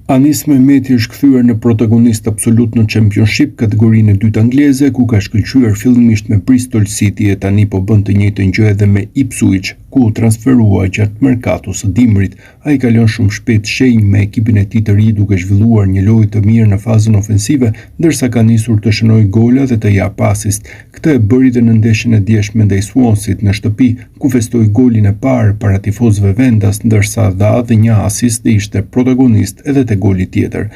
Anis Mehmeti është kthyer në protagonist absolut në Championship, kategorinë e dytë angleze, ku ka shkëlqyer fillimisht me Bristol City e tani po bën të njëjtën gjë edhe me Ipswich, ku u transferua gjatë merkatos së dimrit. Ai kalon shumë shpejt shenjë me ekipin e tij të ri, duke zhvilluar një lojë të mirë në fazën ofensive, ndërsa ka nisur të shënojë gola dhe të jap asist. Këtë e bëri dhe në ndeshjen e djeshme ndaj Swansea në shtëpi, ku festoi golin e parë para tifozëve vendas, ndërsa dha dhe një asist dhe ishte protagonist edhe te goli tjetër.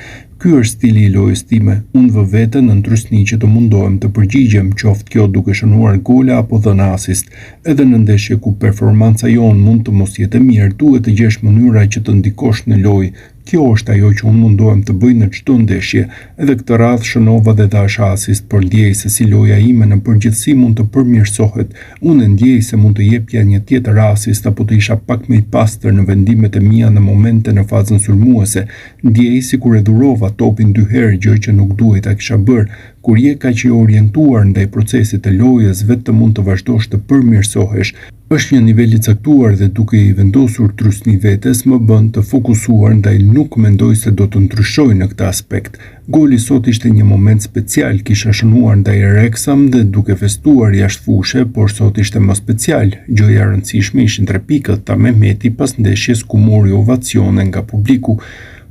Ky është stili i lojës time. Unë vë veten në ndrysni që të mundohem të përgjigjem, qoftë kjo duke shënuar gola apo dhënë asist. Edhe në ndeshje ku performanca jonë mund të mos jetë mirë, duhet të gjesh mënyra që të ndikosh në lojë. Kjo është ajo që unë mundohem të bëj në çdo ndeshje. Edhe këtë radhë shënova dhe dash asist, por ndjej se si loja ime në përgjithësi mund të përmirësohet. Unë ndjej se mund të jepja një tjetër asist apo të isha pak më i pastër në vendimet e mia në momente në fazën sulmuese. Ndjej sikur e dhurova topin 2 herë, gjë që nuk duhet ta kisha bërë. Kur je kaq i orientuar ndaj procesit të lojës, vetëm mund të vazhdosh të përmirësohesh. Është një nivel i caktuar dhe duke i vendosur trysni vetes më bën të fokusuar, ndaj nuk mendoj se do të ndryshoj në këtë aspekt. Goli sot ishte një moment special, kisha shënuar ndaj Wrexham dhe duke festuar jashtë fushe, por sot ishte më special. Gjëja e rëndësishme ishin 3 pikët ta Mehmeti pas ndeshjes ku mori ovacione nga publiku.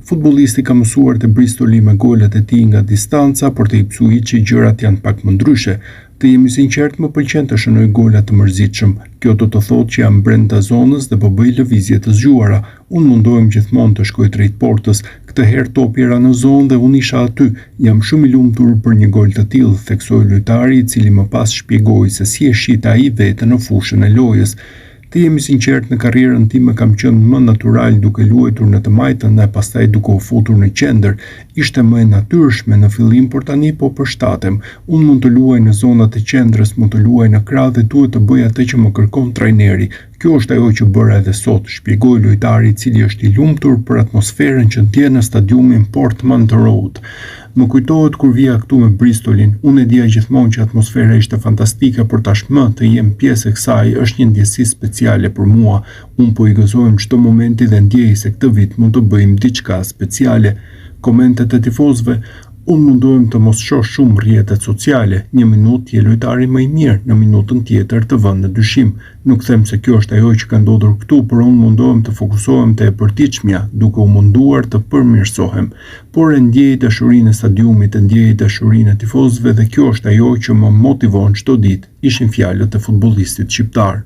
Futbollisti ka mësuar të Bristoli me golet e tij nga distanca, por të Ipswichi gjërat janë pak më ndryshe. Të jemi sinqert, më pëlqen të shënoj gola të mërzitshëm. Kjo do të thotë që jam brenda zonës dhe po bëj lëvizje të zgjuara. Unë mundohem gjithmonë të shkoj drejt portës. Këtë herë topi era në zonë dhe unë isha aty. Jam shumë i lumtur për një gol të tillë, theksoi lojtari, i cili më pas shpjegoi se si e shit ai veten në fushën e lojës. Të jemi sinqert, në karrierën time kam qenë më natyral duke luajtur në të majtën dhe pastaj duke u futur në qendër. Ishte më e natyrshme në fillim, por tani po përshtatem. Unë mund të luaj në zonat e qendrës, mund të luaj në krah dhe duhet të bëj atë që më kërkon trajneri. Kjo është ajo që bëra edhe sot, shpjegoi lojtari, i cili është i lumtur për atmosferën që ndjen në stadiumin Portman Road. Më kujtohet kur vija këtu me Bristolin, unë e dija gjithmonë që atmosfera ishte fantastike, por tashmë të jem pjesë e kësaj është një ndjesi speciale për mua. Unë po i gëzohem çdo momenti dhe ndjej se këtë vit mund të bëjmë diçka speciale. Komentet e tifozëve: unë mundohem të mos shoh shumë rrjetet sociale. 1 minutë je lojtari më i mirë, në minutën tjetër të vënë në dyshim. Nuk them se kjo është ajo që ka ndodhur këtu, por unë mundohem të fokusohem te e përtitshmja, duke u munduar të përmirësohem. Por e ndjej dashurinë e stadiumit, e ndjej dashurinë e tifozëve dhe kjo është ajo që më motivon çdo ditë. Ishin fjalët e futbollistit shqiptar.